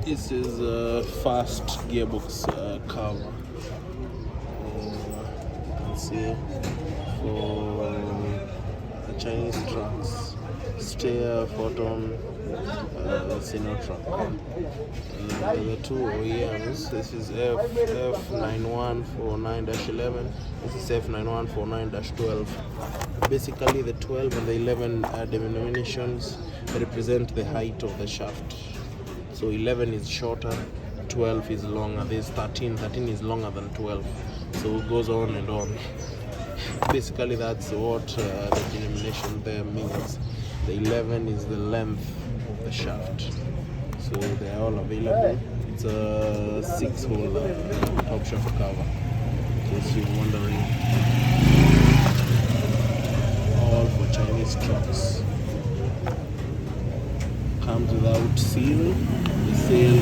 This is a fast gearbox cover. You can see for Chinese trucks, Steyr, Foton, Sinotruk. The two OEMs. This is F91409-11. This is F91409-12. Basically, the 12 and the 11 denominations represent the height of the shaft. So 11 is shorter, 12 is longer. There's 13. 13 is longer than 12. So it goes on and on. Basically, that's what the denomination there means. The 11 is the length of the shaft. So they are all available. It's a 6-hole top shaft cover, in case you're wondering. All for Chinese trucks. Comes without seal. The seal